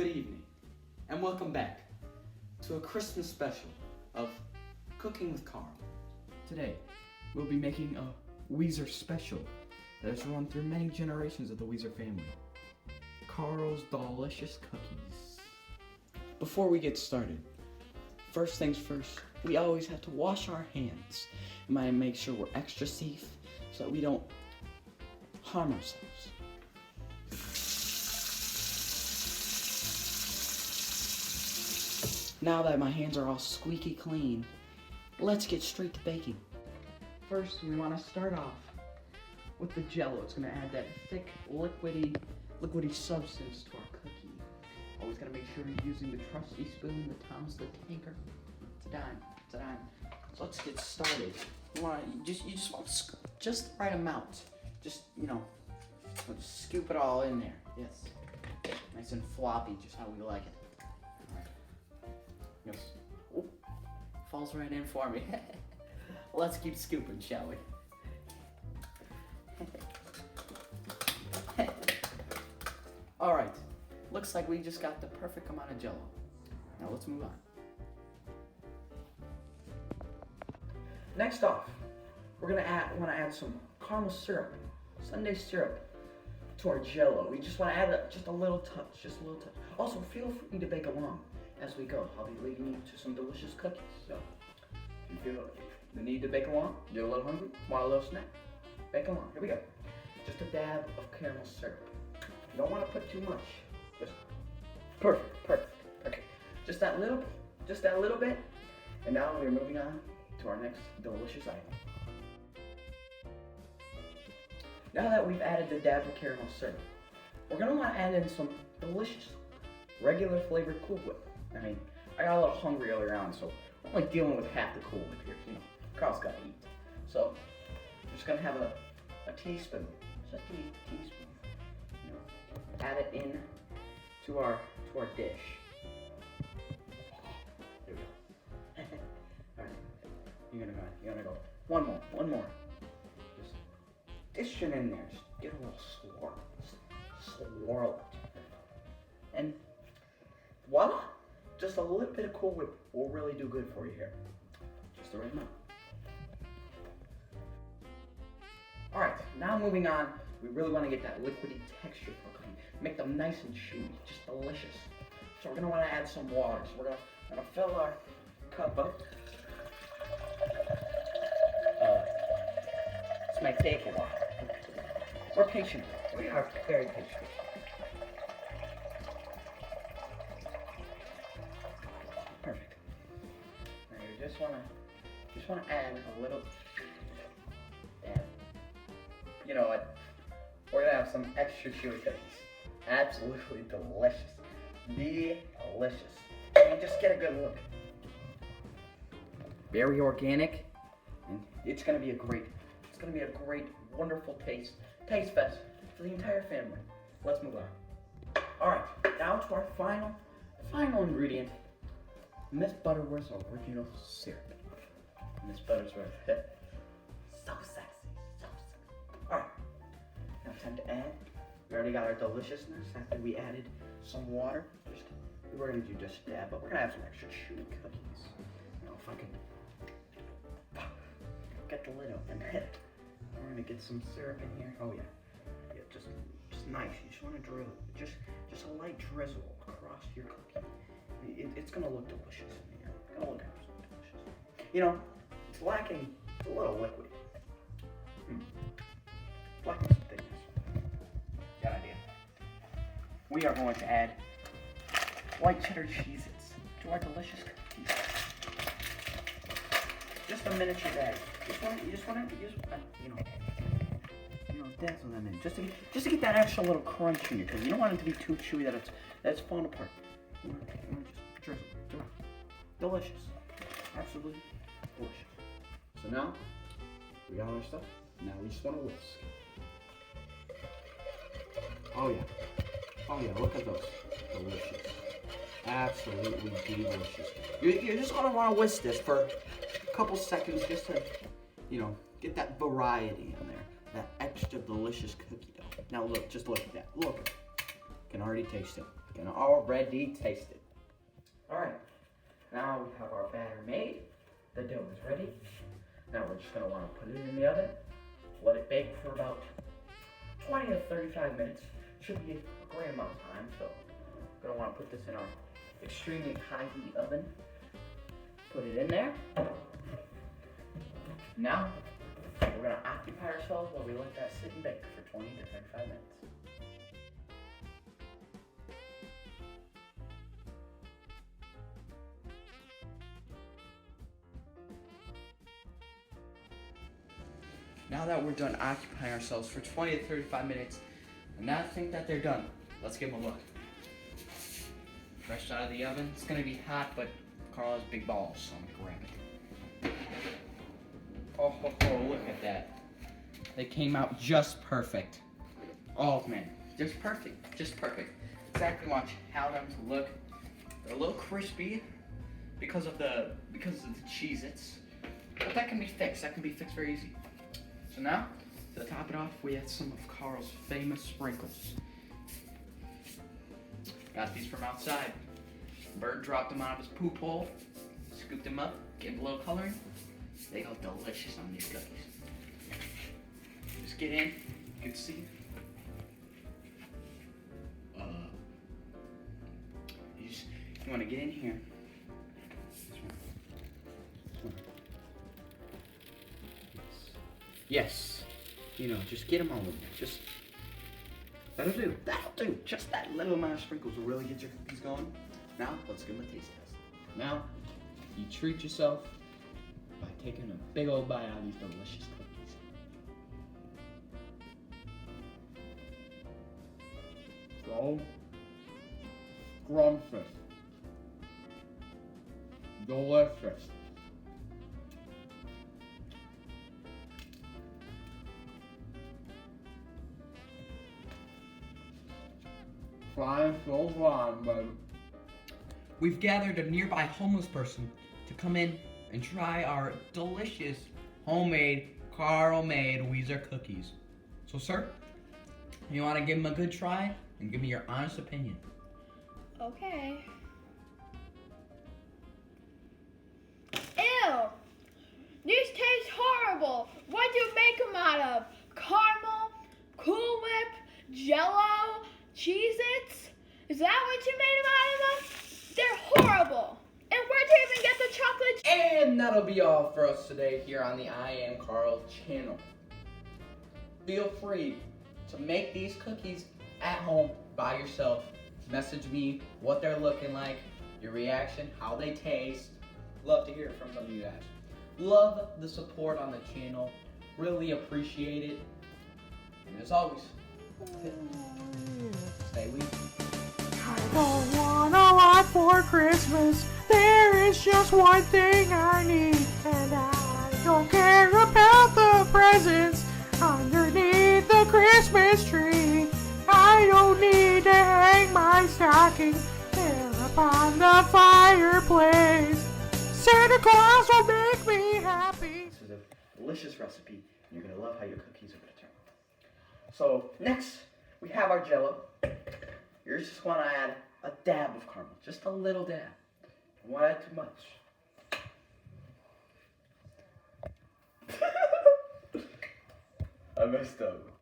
good evening, and welcome back to a Christmas special of Cooking with Carl. Today, we'll be making a Weezer special that has run through many generations of the Weezer family. Carl's Delicious Cookies. Before we get started, first things first, we always have to wash our hands. We might make sure we're extra safe so that we don't harm ourselves. Now that my hands are all squeaky clean, let's get straight to baking. First, we want to start off with the Jell-O. It's going to add that thick, liquidy substance to our cookie. Always got to make sure you're using the trusty spoon, the Thomas the Tanker. It's a dime. So let's get started. You just want just the right amount. Just scoop it all in there. Yes, nice and floppy, just how we like it. Yes. Oh, falls right in for me. Let's keep scooping, shall we? All right. Looks like we just got the perfect amount of Jell-O. Now let's move on. Next off, we're want to add some caramel syrup, sundae syrup, to our Jell-O. We just want to add just a little touch, Also, feel free to bake along as we go. I'll be leading you to some delicious cookies. So, if you feel the need to bake along, you're a little hungry, want a little snack, bake along. Here we go. Just a dab of caramel syrup. You don't want to put too much. Just perfect. Okay, just that little bit. And now we're moving on to our next delicious item. Now that we've added the dab of caramel syrup, we're gonna want to add in some delicious, regular flavored Cool Whip. I got a little hungry earlier on, so I'm only dealing with half the Cool Whip here. Carl's got to eat. So I'm just gonna have a teaspoon, just a teaspoon. Add it in to our dish. There we go. All right, you're gonna go. One more. Just dish it in there. Just get a little swirl it, and voila! Just a little bit of Cool Whip will really do good for you here. Just the right amount. All right, now moving on. We really want to get that liquidy texture for cooking. Make them nice and chewy, just delicious. So we're gonna want to add some water. So we're gonna fill our cup up. This might take a while. We're patient. We are very patient. Perfect. Now you just wanna add a little. You know what? We're gonna have some extra chewy cookies. Absolutely delicious. Delicious. And just get a good look. Very organic, and it's gonna be a great, wonderful taste fest for the entire family. Let's move on. All right, now to our final ingredient, Miss Butterworth's original syrup. Miss Butterworth, so sexy. All right, now time to add. We already got our deliciousness after we added some water. We're gonna do just a dab, but we're gonna have some extra chewy cookies. If I can get the lid open, we're gonna get some syrup in here. Oh yeah, just nice. You just want to drizzle, just a light drizzle across your cookie. It's gonna look delicious in here. It's gonna look absolutely delicious. It's lacking a little liquid. Lacking some thickness. Got an idea. We are going to add white cheddar Cheez-Its to our delicious cookies. Just a miniature bag. You just want to dazzle them in. Just to get that extra little crunch in you, because you don't want it to be too chewy that it's falling apart. You want to just drizzle. Delicious. Absolutely delicious. So now, we got all our stuff. Now we just want to whisk. Oh yeah, look at those. Delicious. Absolutely delicious. You're just gonna want to whisk this for a couple seconds just to, get that variety in there. That extra delicious cookie dough. Now look, just look at that. Look. Can already taste it. Can already taste it. Alright, now we have our batter made. The dough is ready. Now we're just going to want to put it in the oven. Let it bake for about 20 to 35 minutes. Should be a great amount of time, so we're going to want to put this in our extremely high heat oven. Put it in there. Now, we're going to occupy ourselves while we let that sit and bake for 20 to 35 minutes. Now that we're done occupying ourselves for 20 to 35 minutes, and now I think that they're done, let's give them a look. Fresh out of the oven. It's gonna be hot, but Carl has big balls, so I'm gonna grab it. Oh, look at that. They came out just perfect. Oh man, just perfect, just perfect. Exactly watch how them to look. They're a little crispy because of the Cheez-Its, but that can be fixed. That can be fixed very easy. So now, to top it off, we add some of Carl's famous sprinkles. Got these from outside. Bird dropped them out of his poop hole, scooped them up, gave them a little coloring. They go delicious on these cookies. Just get in, you can see. You want to get in here. This one. Yes. You know, just get them all in there. Just, that'll do. That'll do. Just that little amount of sprinkles will really get your cookies going. Now, let's give them a taste test. Now, you treat yourself by taking a big old bite out of these delicious cookies. Go. Scrumptious. Delicious. Flying so fine, baby. We've gathered a nearby homeless person to come in and try our delicious homemade Carl-made Weezer cookies. So, sir, you want to give them a good try and give me your honest opinion? Okay. Ew! These taste horrible. What'd you make them out of? Caramel, Cool Whip, Jello, Cheez-Its? Is that what you made them out of? They're horrible. And where'd you even get the chocolate? And that'll be all for us today here on the I Am Carl channel. Feel free to make these cookies at home by yourself. Message me what they're looking like, your reaction, how they taste. Love to hear from some of you guys. Love the support on the channel. Really appreciate it. And as always, stay weak. I don't want a lot for Christmas. There is just one thing I need, and I don't care about the presents underneath the Christmas tree. I don't need to hang my stocking there upon the fireplace. Santa Claus will make me happy. This is a delicious recipe, and you're gonna love how your cookies are gonna turn out. So next, we have our Jello. You just want to add a dab of caramel, just a little dab. Don't want to add too much. I messed up.